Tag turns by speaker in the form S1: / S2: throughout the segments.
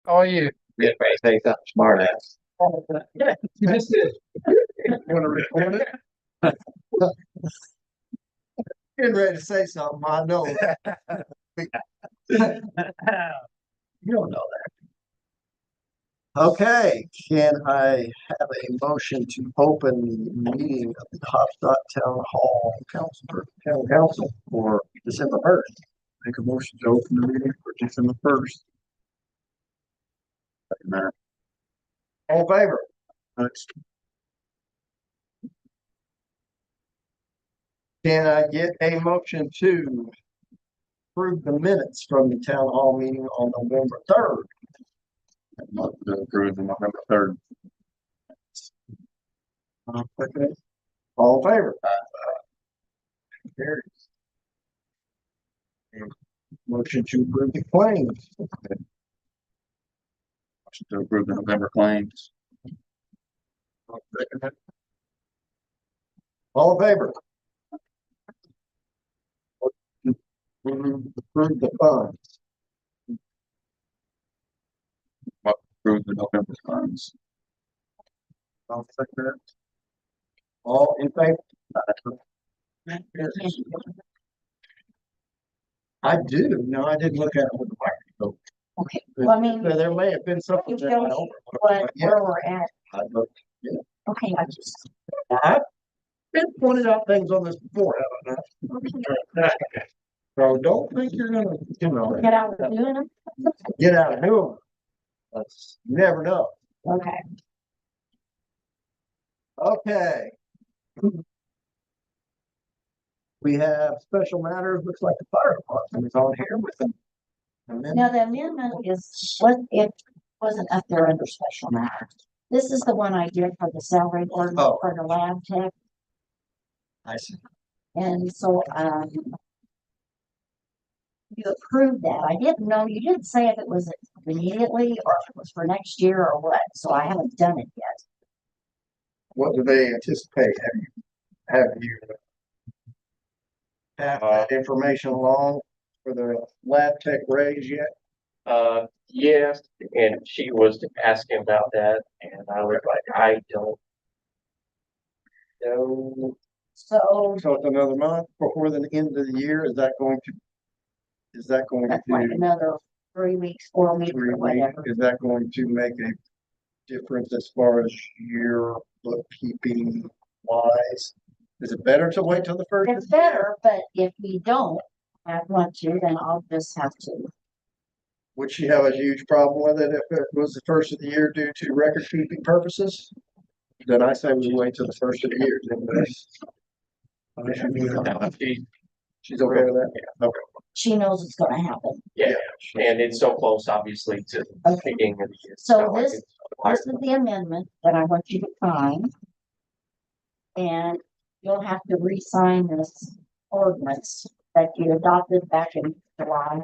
S1: How are you?
S2: Get ready to say something smart ass.
S1: You missed it. You want to record it?
S2: Getting ready to say something, I know. You don't know that. Okay, can I have a motion to open the meeting of the Haubstadt Town Hall Town Council for December 1st?
S1: Make a motion to open the meeting for December 1st.
S2: All in favor? Can I get a motion to approve the minutes from the town hall meeting on November 3rd?
S1: Motion to approve the November 3rd.
S2: Okay. All in favor? Carries. And motion to approve the claims.
S1: Motion to approve the November claims.
S2: All in favor? Approve the funds.
S1: Approve the November claims.
S2: I'll second that. All in favor? I do. No, I didn't look at it with the microscope.
S3: Okay, well, I mean,
S2: There may have been something
S3: you
S2: that
S3: feel
S2: I overlooked.
S3: what,
S2: Yeah,
S3: where we're at.
S2: I looked.
S3: Okay, I just,
S2: I've been pointed out things on this before, haven't I? So don't think you're gonna,
S3: get out of doing them.
S2: get out of doing it. Let's, you never know.
S3: Okay,
S2: Okay. We have special matters, looks like the fire department is on here with them.
S3: now the amendment is, what, it wasn't up there under special matter. This is the one I did for the salary ordinance
S2: Oh.
S3: for the lab tech,
S2: I see.
S3: and so, you approved that. I didn't know, you didn't say if it was immediately or if it was for next year or what, so I haven't done it yet.
S2: What do they anticipate? Have you have that information along for the lab tech raise yet?
S4: Yes, and she was asking about that, and I was like, I don't know.
S3: So
S2: So it's another month before the end of the year. Is that going to
S3: that's like another 3 weeks, 4 weeks
S2: 3
S3: or
S2: weeks?
S3: whatever.
S2: Is that going to make a difference as far as your bookkeeping wise? Is it better to wait till the first?
S3: It's better, but if we don't want to, then I'll just have to.
S2: Would she have a huge problem with it if it was the first of the year due to record keeping purposes? Then I say we wait till the first of the year. She's okay with that? Okay.
S3: She knows it's gonna happen.
S4: Yeah, and it's so close, obviously, to the
S3: Okay.
S4: beginning of the year.
S3: So
S4: Not like
S3: this
S4: it's-
S3: is the amendment that I want you to sign. And you'll have to re-sign this ordinance that you adopted back in July.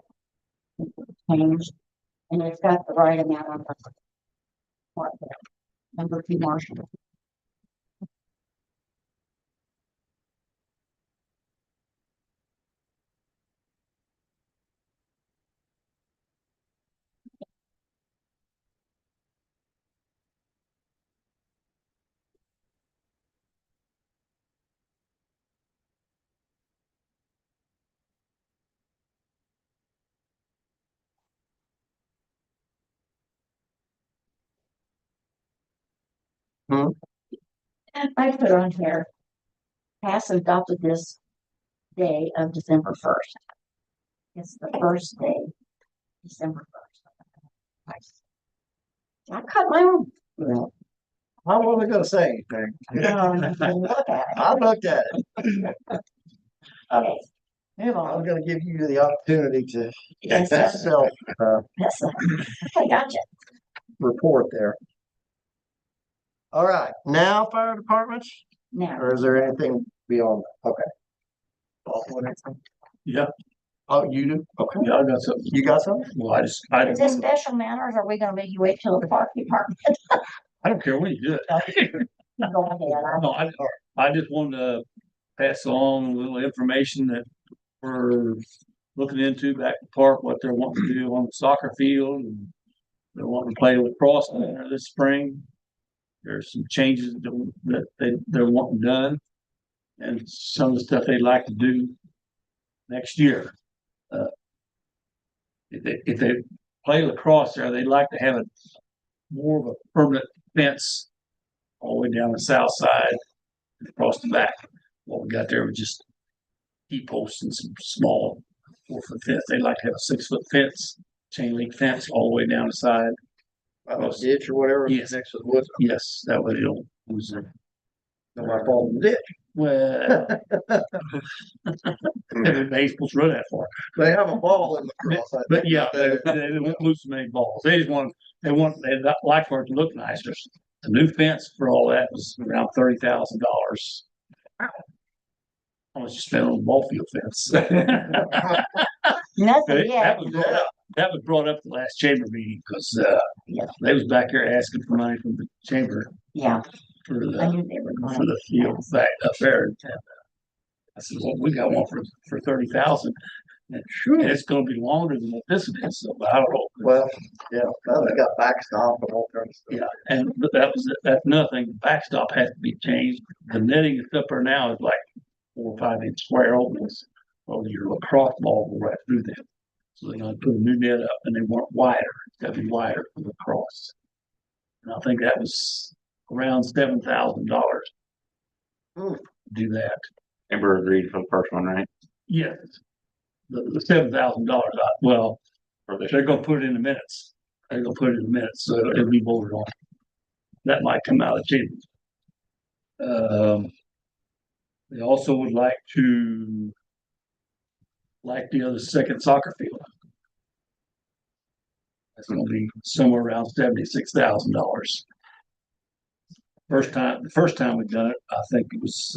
S3: Changed, and it's got the right amount on the. Number 2, Marshall. I put on here. Pass and adopted this day of December 1st. It's the first day, December 1st. I cut my own. Well,
S2: I wasn't gonna say anything.
S3: you can look at it.
S2: I looked at it.
S3: Okay, move
S2: I'm
S3: on.
S2: gonna give you the opportunity to
S3: Yes, sir.
S2: self,
S3: Yes, sir. I gotcha.
S2: report there. All right, now fire departments,
S3: Now,
S2: or is there anything beyond that? Okay.
S1: Yeah,
S2: Oh, you do? Okay.
S1: yeah, I got something.
S2: You got something?
S1: Well, I
S3: is this special matters, or are we gonna make you wait till the park department?
S1: don't care when you do it.
S3: Go ahead.
S1: No, I just wanted to pass along a little information that we're looking into back at the park, what they're wanting to do on the soccer field and They want to play lacrosse there this spring. There's some changes that they're wanting done, and some of the stuff they'd like to do next year. If they play lacrosse there, they'd like to have it more of a permanent fence all the way down the south side and across the back. What we got there was just heat posts and some small 4-foot fence. They'd like to have a 6-foot fence, chain link fence all the way down the side.
S2: Ditch or whatever.
S1: Yes.
S2: Next to the woods.
S1: Yes, that way it'll lose their.
S2: No, my fault in the ditch.
S1: Well, they supposed to run that far.
S2: They have a ball in the cross.
S1: But yeah, they won't lose many balls. They just they'd like for it to look nicer. The new fence for all that was around $30,000. How much you spent on the ball field fence?
S3: Nothing yet.
S1: That was brought up at the last chamber meeting because
S3: Yeah.
S1: they was back there asking for money from the chamber
S3: Yeah,
S1: for
S3: I
S1: the
S3: knew they were
S1: for
S3: going.
S1: the field back up there. And I said, well, we got one for 30,000. And it's gonna be longer than what this is, so I don't know.
S2: Well, yeah, well, they got backstop and all kinds of stuff.
S1: Yeah, and but that's nothing. The backstop has to be changed. The netting that's up there now is like 4 or 5 inch square openings. Well, your lacrosse ball will right through them. So they're gonna put a new net up and they want wider. It's gotta be wider for lacrosse. And I think that was around $7,000.
S2: Hmm.
S1: Do that.
S5: Amber agreed for the first one, right?
S1: Yes. The $7,000, well,
S5: For this.
S1: they're gonna put it in the minutes. They're gonna put it in the minutes, so it'll be voted on. That might come out of chamber. They also would like the other second soccer field. That's gonna be somewhere around $76,000. The first time we done it, I think it was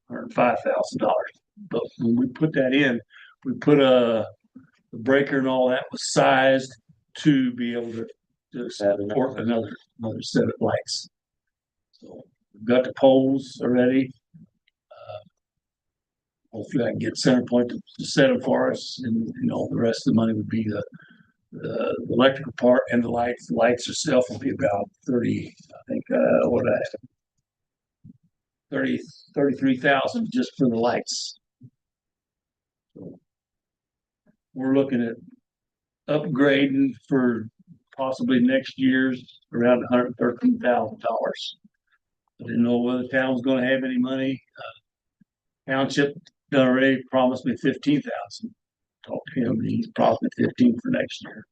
S1: $105,000. But when we put that in, we put the breaker and all that was sized to be able to support another set of lights. So we've got the poles already. Hopefully I can get center point to set them for us, and the rest of the money would be the electrical part and the lights. The lights itself will be about 30, I think, 33,000 just for the lights. So we're looking at upgrading for possibly next year's around $113,000. I didn't know whether the town was going to have any money. Township done already promised me 15,000. Talked to him, and he's promised me 15 for next year.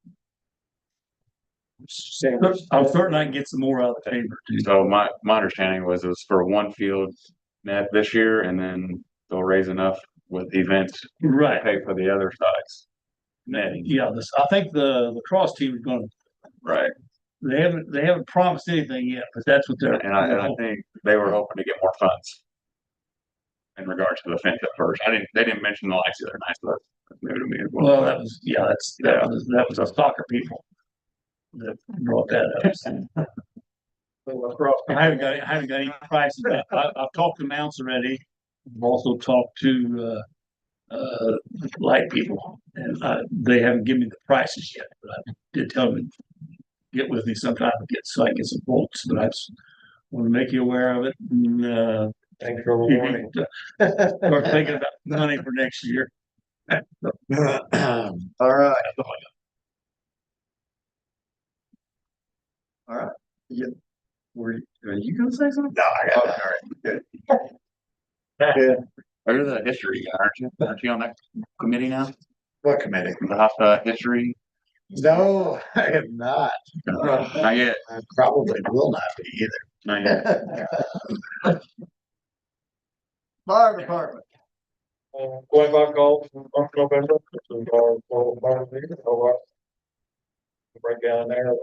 S1: I'm certain I can get some more out of the chamber too.
S5: So my understanding was it was for one field net this year, and then they'll raise enough with events to
S1: Right.
S5: pay for the other sides. Netting.
S1: Yeah, I think the lacrosse team is going to.
S5: Right.
S1: They haven't promised anything yet, but that's what they're.
S5: And I think they were hoping to get more funds in regards to the fence at first. They didn't mention the lights the other night, so that's new to me as well.
S1: Well, that was that was the soccer people that brought that up. I haven't got any prices. I've talked to Mounts already. I've also talked to light people, and they haven't given me the prices yet. But I did tell them to get with me sometime so I can get some quotes. But I just want to make you aware of it. And,
S4: Thanks for the warning.
S1: we're thinking about money for next year.
S2: All right. All right. Yeah. Are you gonna say something?
S5: No, I got
S2: Okay,
S5: it.
S2: all right. Good.
S5: You're the history guy, aren't you? Aren't you on that committee now?
S2: What committee?
S5: The Haubstadt history?
S2: No, I am not.
S5: Not yet.
S2: I probably will not be either.
S5: Not yet.
S2: Fire department.
S4: Going back off on November, this is our full fire meeting, break down there.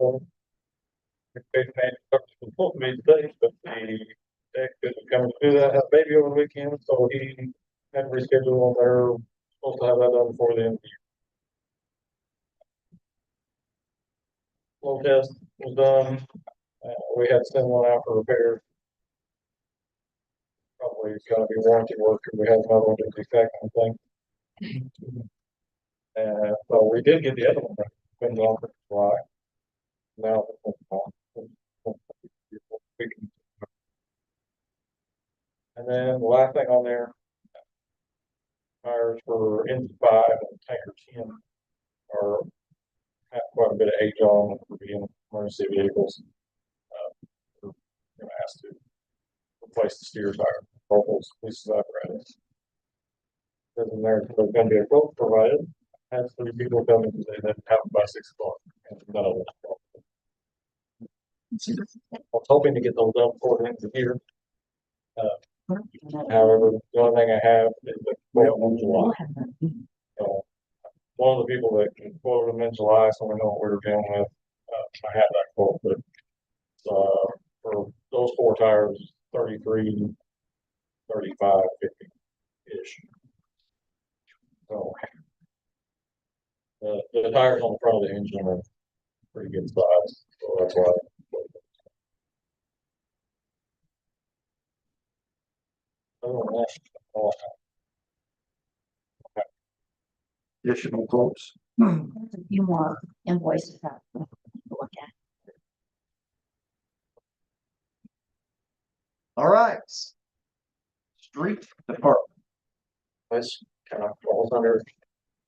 S4: Big man, supposed to be today, but the tech couldn't come to do that, had a baby over the weekend, so he had to reschedule on there, supposed to have that done before the end of the year. Flow test was done, we had to send one out for repair. Probably it's gonna be warranty work, because we had another one to defect, I think. So we did get the other one, been on for July. Now. And then the last thing on there. Tires for engine 5 and tanker 10 are have quite a bit of age on them for being emergency vehicles. We're gonna ask to replace the steer tire, both those pieces of apparatus. There's gonna be a quote provided, has 3 people coming today that have by 6 o'clock. And none of them. I was hoping to get those done before the end of the year. However, the only thing I have is the quote on July. So, one of the people that can quote them in July, so we know what we're dealing with. I have that quote, but for those 4 tires, 33, 35, 50 ish. So the tires on the front of the engine are pretty good size, so that's why. Other than that, all I have.
S2: Additional quotes.
S3: There's a few more invoices that we have to look at.
S2: All right. Street Department.
S6: This kind of falls under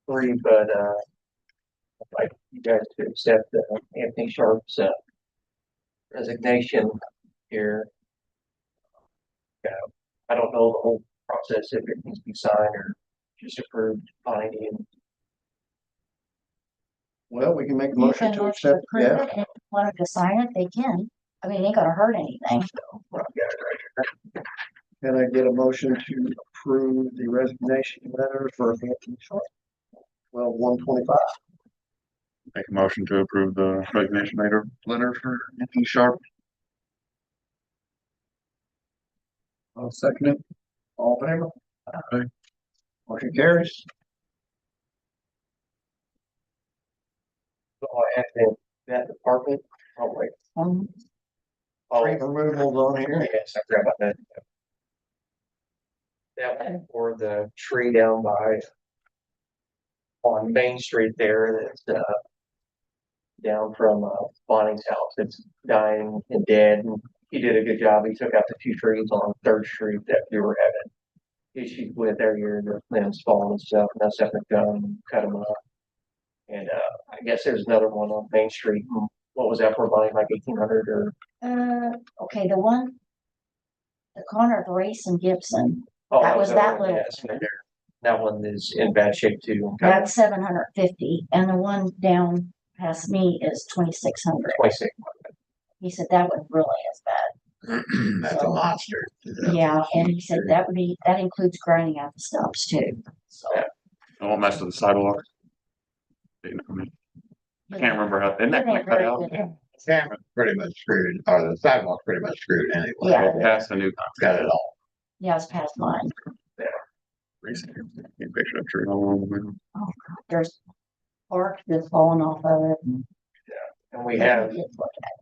S6: 3, but I'd like you guys to accept Anthony Sharp's resignation here. I don't know the whole process, if it needs to be signed or just approved by and
S2: Well, we can make a
S3: You
S2: motion
S3: can
S2: to
S3: motion
S2: accept,
S3: approve
S2: yeah.
S3: it, and if you wanted to sign it, they can. I mean, it ain't gonna hurt anything.
S2: Can I get a motion to approve the resignation letter for Anthony Sharp? 125.
S5: Make a motion to approve the resignation letter for Anthony Sharp.
S2: I'll second it. All in favor?
S5: Aye.
S2: Motion carries.
S6: so I have that department. Oh, wait. Oh,
S2: Tree removals on here.
S6: yes, I forgot about that. That one for the tree down by on Main Street there, that's down from Bonnie's house. It's dying and dead, and he did a good job. He took out the 2 trees on 3rd Street that we were having issues with every year. The limbs falling and stuff, and that's having to come cut them up. And I guess there's another one on Main Street. What was that for, Bonnie? Like 1,800 or?
S3: Okay, the one, the corner of Race and Gibson,
S6: Oh,
S3: That was that
S6: one,
S3: little
S6: yes, right there. That one is in bad shape too.
S3: that's 750, and the one down past me is 2,600.
S6: 26.
S3: He said that one really is bad.
S1: That's a monster.
S3: Yeah, and he said that includes grinding out the stumps too. So,
S5: I won't mess with the sidewalk. I can't remember how, isn't that
S3: It ain't
S5: cut
S3: very
S5: out?
S3: good.
S1: Cameron's pretty much screwed, or the sidewalk's pretty much screwed anyway.
S3: Yeah.
S5: Past the new
S1: Got it all.
S3: Yeah, it's past mine.
S5: recent. You picture a tree all along the way.
S3: Oh, God, there's bark that's falling off of it.
S6: And we have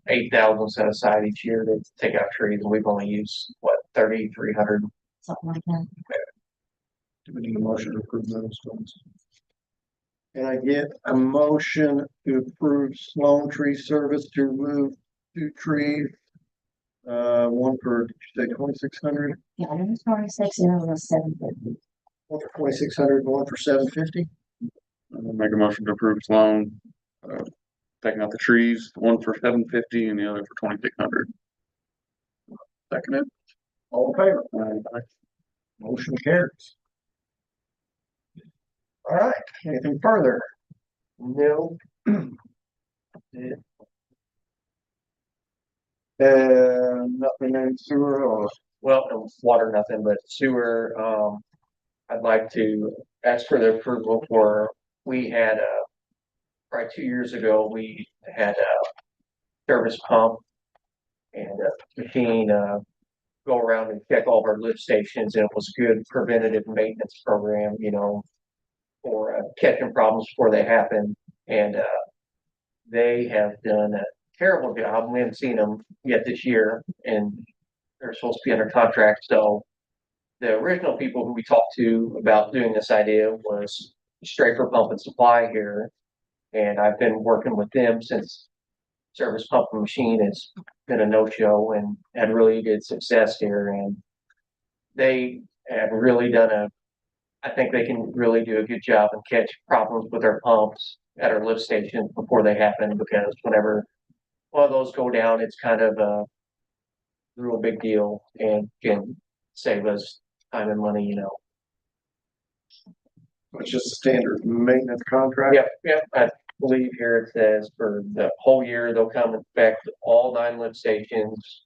S6: 8,000 set aside each year to take out trees, and we've only used, what, 3,300?
S3: Something like that.
S2: Do we need a motion to approve those ones? Can I get a motion to approve Sloan Tree Service to remove 2 trees? One for, did you say 2,600?
S3: Yeah, it was 26 and it was 750.
S2: One for 2,600, one for 750?
S5: I'll make a motion to approve Sloan, taking out the trees, one for 750 and the other for 2,600. Second it.
S2: All in favor?
S5: Aye.
S2: Motion carries. All right, anything further?
S6: No.
S2: Nothing in sewer or?
S6: Well, water, nothing, but sewer, I'd like to ask for the approval for, we had, probably 2 years ago, we had a service pump and a machine, go around and check all of our lift stations, and it was a good preventative maintenance program, you know, for catching problems before they happen. And they have done a terrible job. We haven't seen them yet this year, and they're supposed to be under contract. So the original people who we talked to about doing this idea was Straker Pump and Supply here. And I've been working with them since service pump and machine has been a no-show and had really good success here. And they have really I think they can really do a good job and catch problems with our pumps at our lift stations before they happen, because whenever one of those go down, it's kind of a real big deal and can save us time and money, you know.
S2: It's just a standard maintenance contract.
S6: Yep, I believe here it says for the whole year, they'll come inspect all 9 lift stations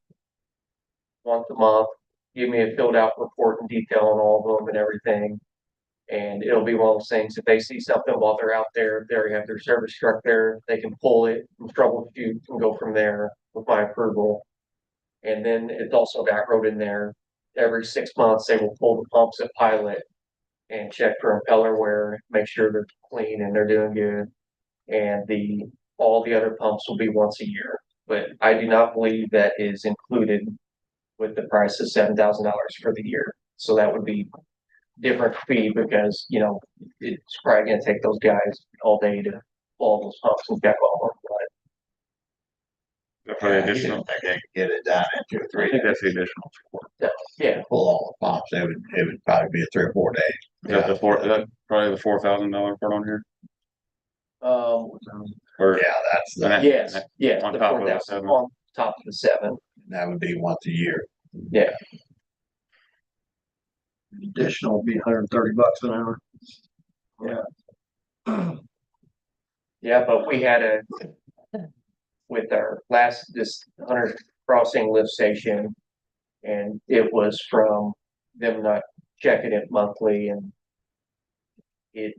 S6: once a month, give me a filled out report and detail on all of them and everything. And it'll be one of those things, if they see something while they're out there, they already have their service truck there, they can pull it and troubleshoot and go from there with my approval. And then it's also got wrote in there, every 6 months, they will pull the pumps at pilot and check for impeller wear, make sure they're clean and they're doing good. And all the other pumps will be once a year, but I do not believe that is included with the price of $7,000 for the year. So that would be different fee, because, you know, it's probably gonna take those guys all day to pull all those pumps and check all of them,
S5: For the additional,
S7: They can get it done in 2 or
S5: I
S7: 3
S5: think
S7: days.
S5: that's the additional support.
S6: but, yeah,
S7: Pull all the pumps, it would probably be a 3 or 4 days.
S5: Is that is that probably the $4,000 part on here?
S6: um,
S5: Or
S7: Yeah, that's,
S5: And
S6: yes,
S5: on
S6: the
S5: top of the
S6: 4,000
S5: 7.
S6: on top of the 7,
S7: that would be once a year.
S6: yeah.
S2: Additional would be $130 an hour. Yeah.
S6: Yeah, but we had with our this Hunter Crossing lift station, and it was from them not checking it monthly, and it,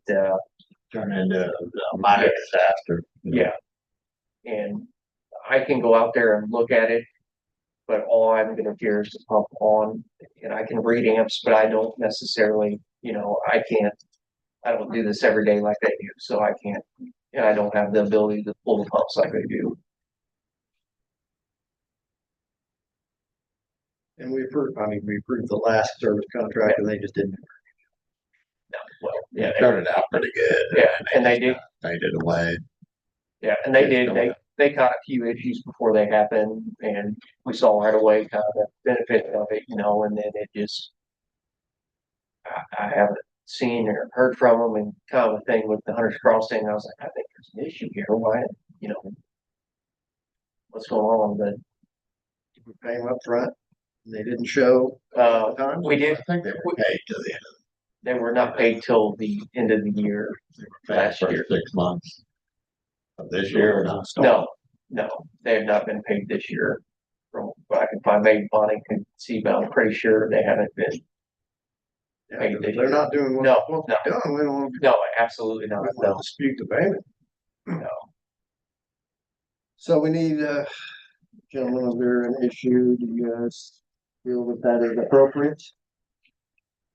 S7: Turn into a minor disaster.
S6: yeah. And I can go out there and look at it, but all I'm gonna hear is the pump on, and I can read amps, but I don't necessarily, you know, I don't do this every day like they do, so I can't, and I don't have the ability to pull the pumps like they do.
S2: And we approved the last service contract and they just didn't.
S6: Well, yeah,
S7: It started out pretty good.
S6: yeah, and they did,
S7: Faded away.
S6: yeah, and they caught a few issues before they happened, and we saw right away kind of the benefit of it, you know, and then it just, I haven't seen or heard from them, and kind of a thing with the Hunter's Crossing, I was like, I think there's an issue here, why, you know, what's going on, but,
S2: We pay them up front. And they didn't show.
S6: we did,
S7: I think they were paid to the end
S6: they were not paid till the end of the year.
S7: of the
S6: Last year.
S7: first 6 months of this year or not.
S6: No, they have not been paid this year. From what I can find, maybe Bonnie can see, but I'm pretty sure they haven't been.
S2: Yeah,
S6: Paid
S2: if
S6: this
S2: they're
S6: year.
S2: not doing what
S6: No,
S2: they're supposed to be doing, we don't want
S6: No, absolutely not,
S2: to
S6: no.
S2: dispute the payment.
S6: No.
S2: So we need, gentlemen, is there an issue? Do you guys feel that that is appropriate?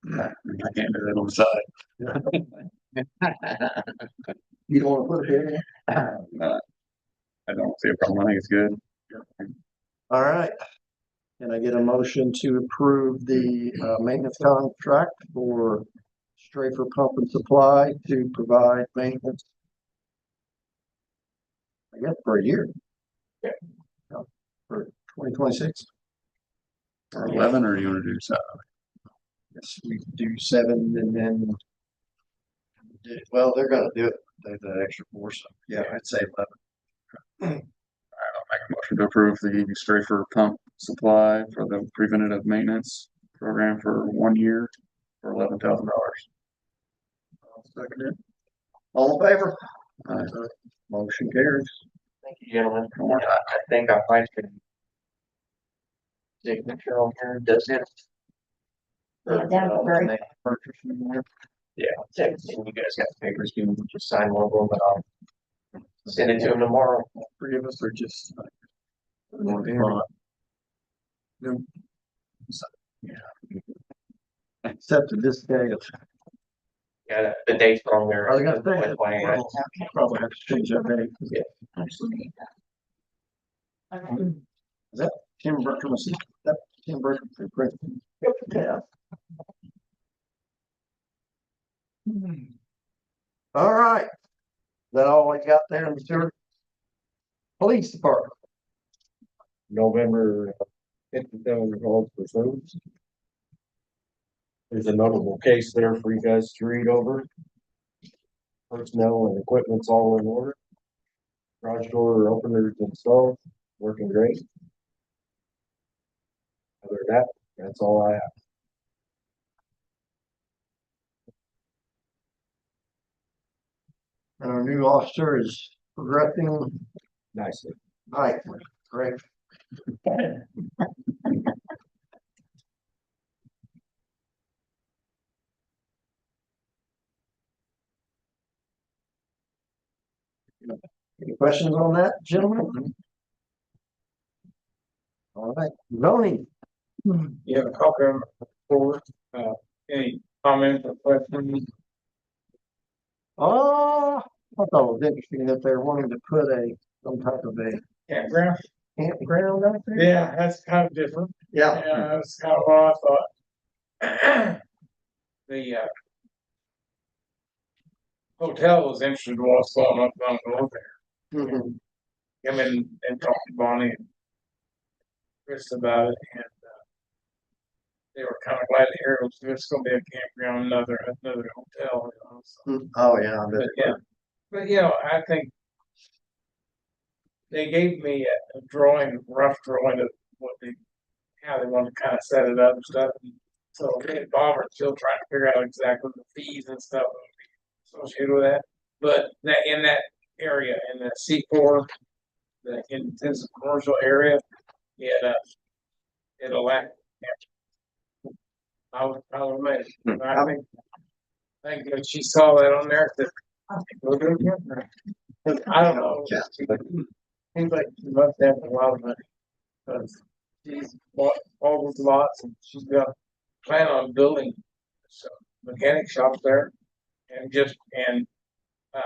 S5: I can't do that on the side.
S2: You don't want to put it in?
S5: I don't see a problem. I think it's good.
S2: All right. Can I get a motion to approve the maintenance contract for Strafer Pump and Supply to provide maintenance? I guess for a year.
S6: Yeah.
S2: For 2026.
S5: Or 11, or do you want to do 7?
S2: Yes, we do 7 and then. Well, they're gonna do it. They're the extra 4, so yeah, I'd say 11.
S5: Make a motion to approve the Strafer pump supply for the preventative maintenance program for 1 year for $11,000.
S2: I'll second it. All in favor?
S5: Aye.
S2: Motion carries.
S6: Thank you, gentlemen. I think I might have signature on here, does it?
S3: Yeah, that's very-
S6: Yeah, and you guys got the papers, you can just sign one of them, but I'll send it to them tomorrow.
S2: Forgive us or just. Except to this day.
S6: Yeah, the date's on there.
S2: I was gonna say,
S6: That's why I asked.
S2: probably have to change that date.
S6: Yeah.
S3: Okay.
S2: Tim Bertram, is that Tim Bertram for president? Yeah. All right. that all I got there in the sewer? Police department.
S4: November 57 calls for service. There's a notable case there for you guys to read over. Personnel and equipment's all in order. Garage door openers installed, working great. Other than that, that's all I have.
S2: And our new officer is progressing
S4: Nicely.
S2: nicely. Great. Any questions on that, gentlemen? All right, zoning.
S8: You have a copy of the report, any comments or questions?
S2: Oh, I thought it was interesting that they're wanting to put some type of a
S8: Campground?
S2: campground out there.
S8: Yeah, that's kind of different.
S2: Yeah.
S8: Yeah, that's kind of what I thought. The, hotel was interested in what's going up on the road there.
S2: Mhm.
S8: Come in and talk to Bonnie and Chris about it, and, they were kind of glad to hear it's gonna be a campground, another hotel, you know, so.
S2: Oh, yeah, I bet.
S8: But yeah, but you know, I think they gave me a drawing, rough drawing of how they want to kind of set it up and stuff. And so me and Bob are still trying to figure out exactly the fees and stuff associated with that. But that in that area, in the C4, the intensive commercial area, it'll lack. I was amazed. I think that she saw that on there that we'll do it. I don't know. Seems like she must have a lot of money. Because she's bought all those lots and she's got plan on building some mechanic shops there and uh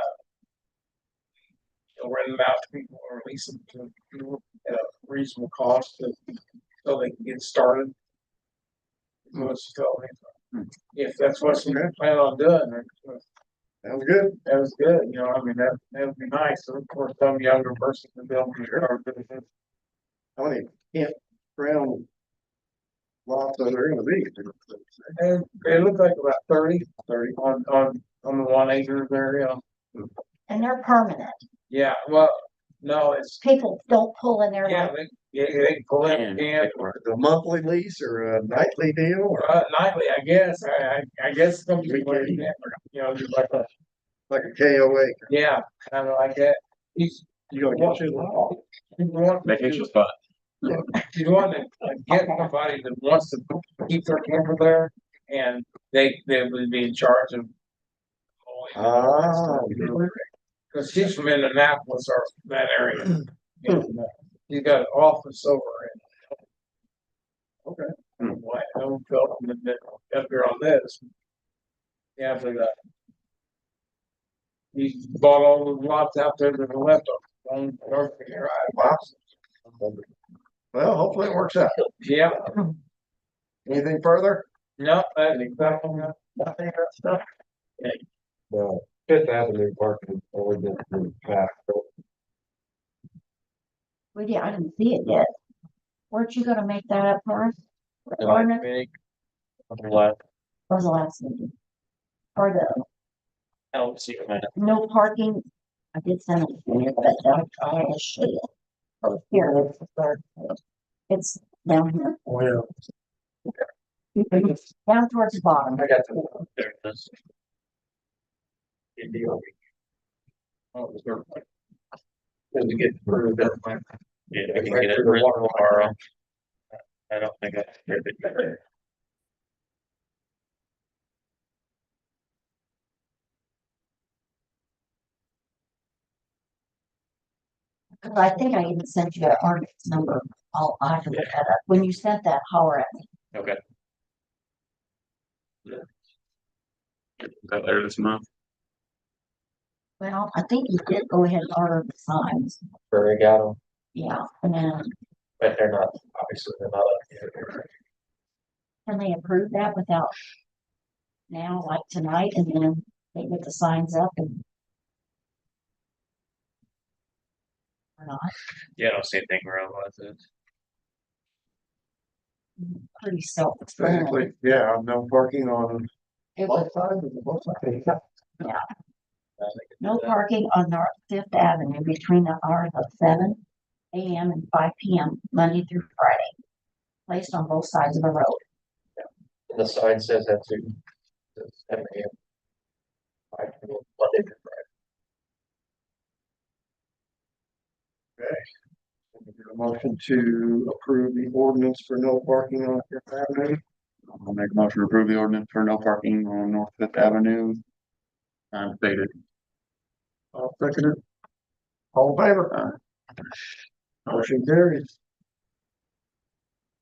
S8: rent them out to people or lease them to people at a reasonable cost so they can get started. Is what she told me. If that's what she plan on doing,
S2: Sounds good.
S8: that was good, you know, I mean, that would be nice, so of course, some younger person can build a start business.
S2: How many campground lots are there gonna be?
S8: And it looked like about 30 on the 1 acre area.
S3: And they're permanent.
S8: Yeah, well, no, it's,
S3: People don't pull in there
S8: yeah,
S3: like,
S8: they can pull in, and,
S2: A monthly lease or a nightly deal or
S8: nightly, I guess, I guess it's gonna be like, you know, just like a,
S2: like a KOA?
S8: yeah, kind of like that. He's,
S2: You gonna get you a lot?
S8: you want,
S5: Vacation spot.
S8: you want to get somebody that wants to keep their camper there, and they would be in charge of.
S2: Ah.
S8: Cause she's from Indianapolis or that area. And, you got an office over in. Okay. Why, I don't feel that up here on this. Yeah, but, he bought all the lots out there that are left on North here.
S2: Wow. Well, hopefully it works out.
S8: Yeah,
S2: Anything further?
S8: no, that's exactly.
S2: Nothing of that stuff?
S4: The Fifth Avenue parking ordinance is passed.
S3: I didn't see it yet. Weren't you gonna make that up for us? Ordinance was the last meeting. Or the
S7: I don't see it.
S3: no parking. I did send it to you, but I'll show you. Oh, here, it's down here.
S2: Well.
S3: Down towards the bottom.
S4: I got to.
S7: There it is.
S4: Oh, sure. Just to get through that.
S7: Yeah, I can get it written tomorrow. I don't think I.
S3: I think I even sent you an ordinance number. I have to look that up. When you sent that, holler at me.
S7: Okay.
S5: Got there this month.
S3: Well, I think you did go ahead and order the signs.
S6: Where we got them,
S3: Yeah, and then
S6: but they're not, obviously, they're not up here.
S3: can they approve that without now, like tonight, and then they get the signs up and or not.
S7: Yeah, I don't see anything wrong with it.
S3: Pretty self-explanatory.
S2: Basically, yeah, no parking on
S3: It was
S2: both sides of the both sides.
S3: no parking on North Fifth Avenue between the hours of 7 a.m. and 5 p.m. Monday through Friday. Placed on both sides of the road.
S6: The sign says that too. Says 7 a.m. Monday through
S2: A motion to approve the ordinance for no parking on Fifth Avenue.
S5: I'll make a motion to approve the ordinance for no parking on North Fifth Avenue. I'm stated.
S2: I'll second it. All in favor? Motion carries.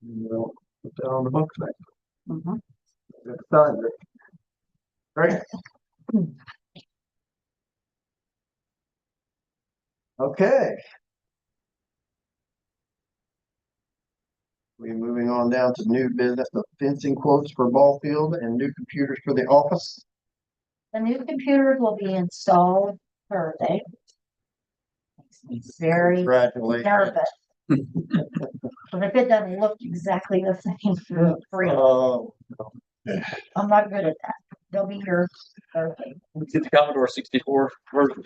S2: We'll put that on the books next.
S3: Mhm.
S2: That's done. Great. Okay. We're moving on down to new business, the fencing quotes for ball field and new computers for the office.
S3: The new computers will be installed Thursday. Makes me very
S2: Congratulations.
S3: nervous. But if it doesn't look exactly the same for real,
S2: Oh,
S3: I'm not good at that. They'll be here Thursday.
S7: Get the Commodore 64 version.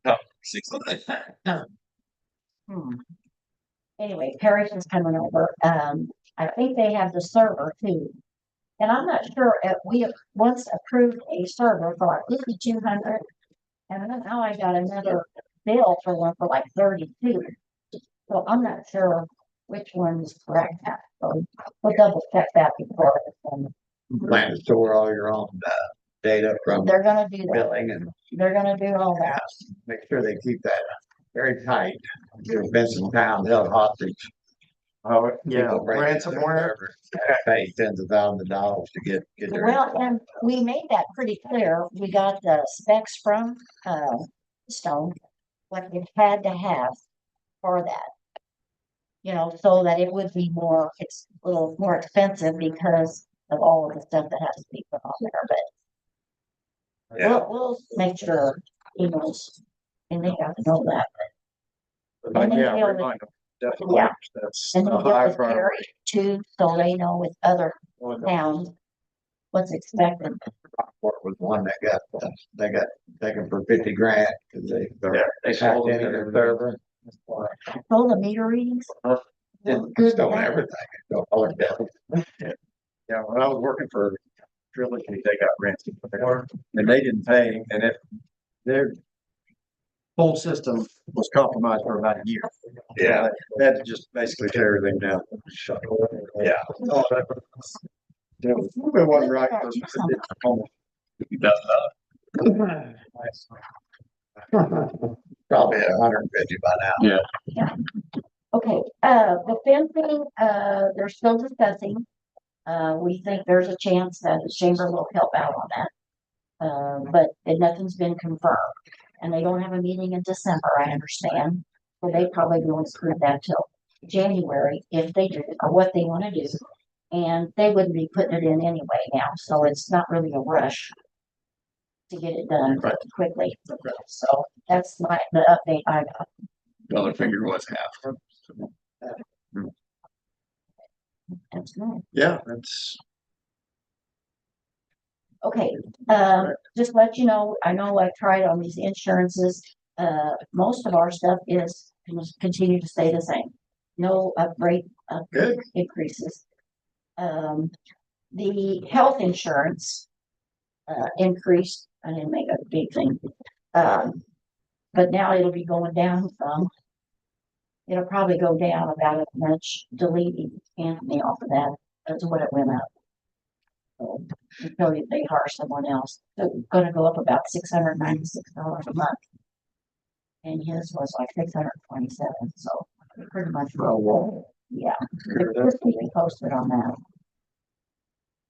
S7: No, 600.
S3: Hmm. Anyway, Parrish is coming over. I think they have the server too. And I'm not sure if we have once approved a server for like 5,200. And then now I got another bill for one for like 32. So I'm not sure which one is correct. So we'll double check that before.
S2: plan to store all your own data from
S3: They're gonna do that.
S2: billing and
S3: They're gonna do all that.
S2: make sure they keep that very tight. There's been some towns held hostage. Oh, yeah, ransomware. Pay tens of thousands of dollars to get their.
S3: Well, and we made that pretty clear. We got the specs from, Stone, what it had to have for that. You know, so that it would be more, it's a little more expensive because of all of the stuff that has to be put on there, but we'll make sure he knows, and they got to know that.
S2: But yeah,
S3: they'll-
S2: remind them, definitely.
S3: Yeah.
S2: That's
S3: And
S2: a
S3: then get
S2: high
S3: with Terry
S2: priority.
S3: too, so they know with other towns what's expected.
S2: Rockport was one that they got taken for 50 grand because they hacked
S6: sold
S2: into their server.
S3: Told the meter readings.
S2: Didn't
S3: Good
S2: stole
S3: that.
S2: everything. All of that. Yeah, when I was working for Trilogy, they got ransomed and they didn't pay, and their whole system was compromised for about a year. Yeah, they had to just basically tear everything down. Shut it. Yeah. It wasn't right. Probably 150 by now.
S5: Yeah.
S3: Okay, the fencing, they're still discussing. We think there's a chance that the chamber will help out on that. But nothing's been confirmed. And they don't have a meeting in December, I understand. So they probably won't approve that till January if they do, or what they want to do. And they wouldn't be putting it in anyway now, so it's not really a rush to get it done quickly. So that's the update I got.
S5: The other finger was half.
S3: That's good.
S2: Yeah, that's.
S3: Okay, just let you know, I know I tried on these insurances, most of our stuff is continue to stay the same. No upgrade,
S2: Good.
S3: increases. The health insurance, increased, I didn't make a big thing. But now it'll be going down some. It'll probably go down about as much, deleting Anthony off of that, that's what it went up. So, until they hire someone else, so it's gonna go up about $696 a month. And his was like 627, so pretty much.
S2: Oh, wow.
S3: Yeah, just keep me posted on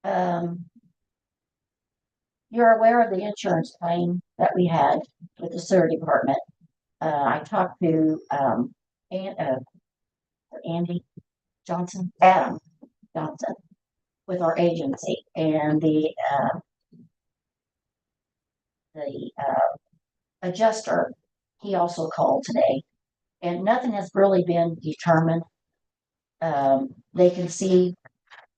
S3: that. You're aware of the insurance claim that we had with the sewer department. I talked to, Andy Johnson, Adam Johnson, with our agency, and the adjuster he also called today, and nothing has really been determined. They can see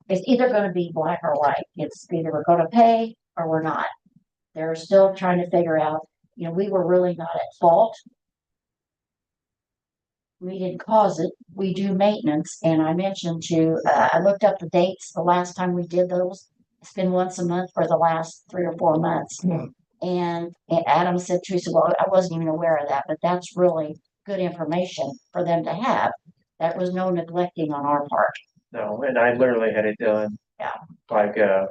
S3: it's either going to be black or white. It's either we're going to pay or we're not. They're still trying to figure out, we were really not at fault. We didn't cause it. We do maintenance. And I mentioned I looked up the dates the last time we did those. It's been once a month for the last 3 or 4 months. And Adam said to me, well, I wasn't even aware of that, but that's really good information for them to have. That was no neglecting on our part.
S6: No, and I literally had it done.
S3: Yeah.
S6: Like, I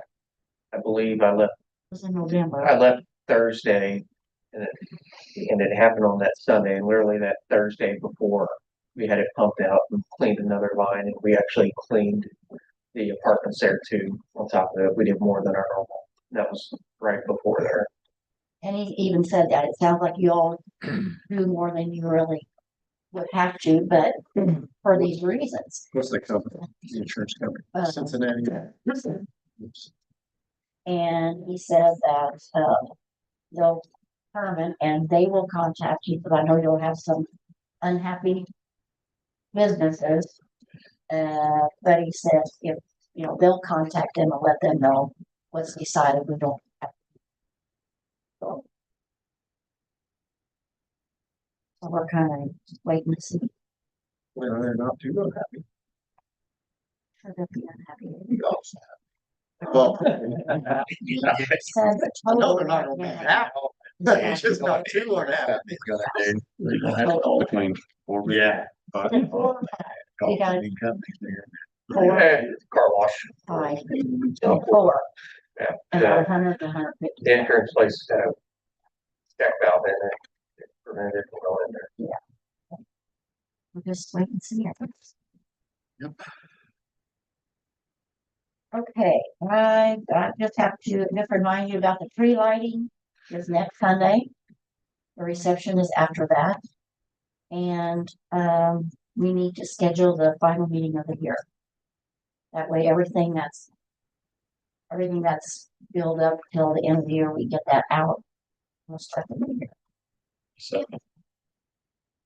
S6: believe I left
S3: It was in November.
S6: Thursday and it happened on that Sunday, and literally that Thursday before we had it pumped out and cleaned another line, and we actually cleaned the apartments there too. On top of it, we did more than our normal. That was right before there.
S3: And he even said that it sounds like you all do more than you really would have to, but for these reasons.
S2: What's the company? The insurance company?
S3: Uh,
S2: Cincinnati.
S3: And he said that they'll determine and they will contact you, but I know you'll have some unhappy businesses. But he said if they'll contact them and let them know what's decided. We don't have to. So we're kind of waiting to see.
S2: Well, they're not too unhappy.
S3: Sure they'll be unhappy.
S2: Well,
S3: He said the
S2: no,
S3: total
S2: they're not gonna be
S3: right
S2: happy. It's just not too unhappy.
S5: You're gonna have to between four.
S7: Yeah.
S3: now- We got
S6: Car wash.
S3: 5, so 4,
S6: Yeah.
S3: about 100 to 150.
S6: The insurance place had a stack valve in it. Prevented it from going in there.
S3: We'll just wait and see.
S2: Yep.
S3: Okay, I just have to remind you about the tree lighting is next Sunday. The reception is after that. And we need to schedule the final meeting of the year. That way, everything that's built up till the end of the year, we get that out. We'll start the new year.
S7: So,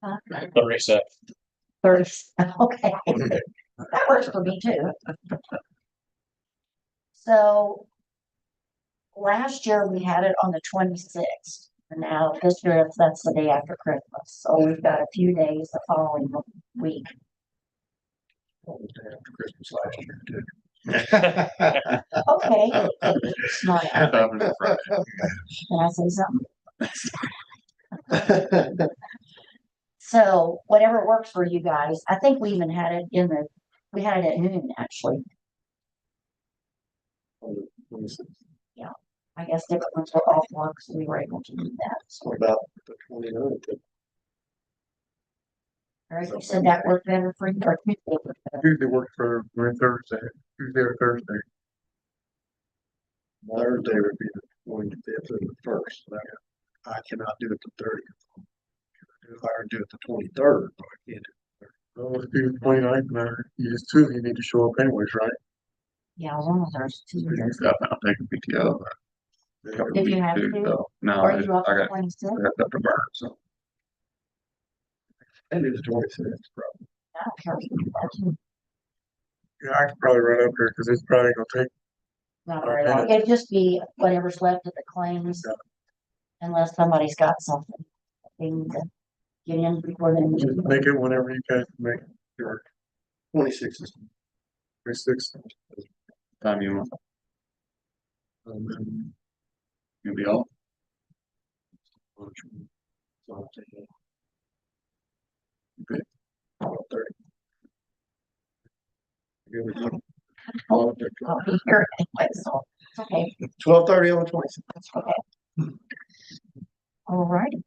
S3: Huh?
S7: the reset.
S3: First, okay. That works for me too. So last year we had it on the 26th. And now this year that's the day after Christmas. So we've got a few days the following week.
S2: After Christmas last year too.
S3: Okay. Smart aleck. Can I say something? So whatever works for you guys. I think we even had it we had it at noon actually. I guess different ones were off work, so we were able to do that. So
S2: What about the 29th?
S3: Eric, you said that worked better for you or Tuesday worked better?
S4: Tuesday works for Thursday, Tuesday or Thursday.
S2: Thursday would be the 25th or the 1st. I cannot do it the 30th. If I were to do it the 23rd, but I can't do it.
S4: Well, let's do the 29th, and it's Tuesday, you need to show up anyways, right?
S3: Yeah, one of those two.
S5: I'm taking PTO.
S3: Did you have to?
S5: No,
S3: Or
S5: I
S3: you up
S5: got,
S3: to
S5: I
S3: 26?
S5: got stuff to burn, so.
S2: And do the 26th, probably.
S3: I don't care if you do that too.
S4: Yeah, I could probably run up there, because it's probably gonna take,
S3: Not very long. It'd just be whatever's left of the claims.
S4: Yeah.
S3: Unless somebody's got something. They need to get in before they
S4: just
S3: move.
S4: make it whenever you guys make it. Your
S2: 26th is.
S4: 26th.
S5: Time you want, you'll be off.
S2: Okay. 12:30. Good with you?
S3: I'll be here anyway, so it's okay.
S2: 12:30 on the 26th.
S3: That's okay. All righty.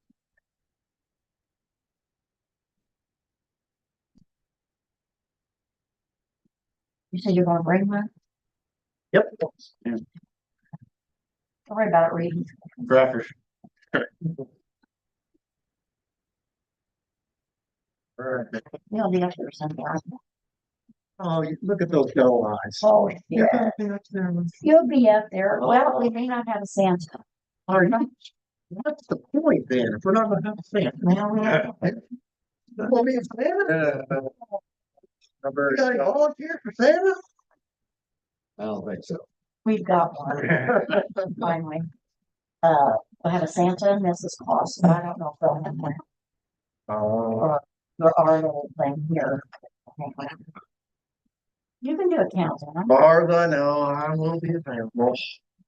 S3: You said you're gonna bring one?
S2: Yep.
S3: Don't worry about it, reading.
S5: Crackers.
S3: You'll be up there sometime.
S2: Oh, look at those yellow eyes.
S3: Oh, yeah. You'll be up there. Well, we may not have a Santa.
S2: Are you? What's the point then? If we're not gonna have a Santa?
S3: Now we have,
S2: Will be a Santa? You got any volunteer for Santa? I don't think so.
S3: we've got one finally. We have a Santa and Mrs. Claus, but I don't know if they'll have one. Or there are little thing here. You can do a countdown.
S2: As far as I know, I will be available.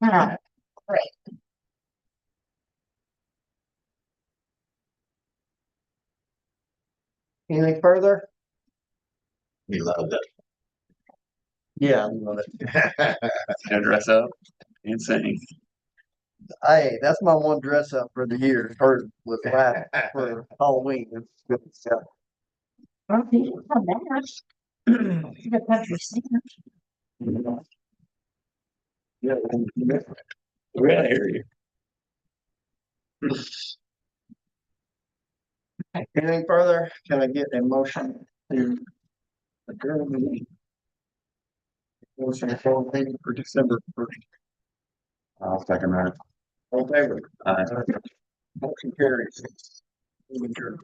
S3: Huh. Great.
S2: Anything further?
S5: We love it.
S2: Yeah, I love it.
S5: Gonna dress up and sing.
S2: Hey, that's my one dress up for the year, or was last for Halloween. It's good stuff.
S3: Well, you can come back. The country singer.
S2: Yeah.
S5: We gotta hear you.
S2: Anything further? Can I get a motion to adjourn the meeting? Motion to close the meeting for December 1st.
S5: I'll second that.
S2: All in favor?
S5: Aye.
S2: Motion carries. We adjourn.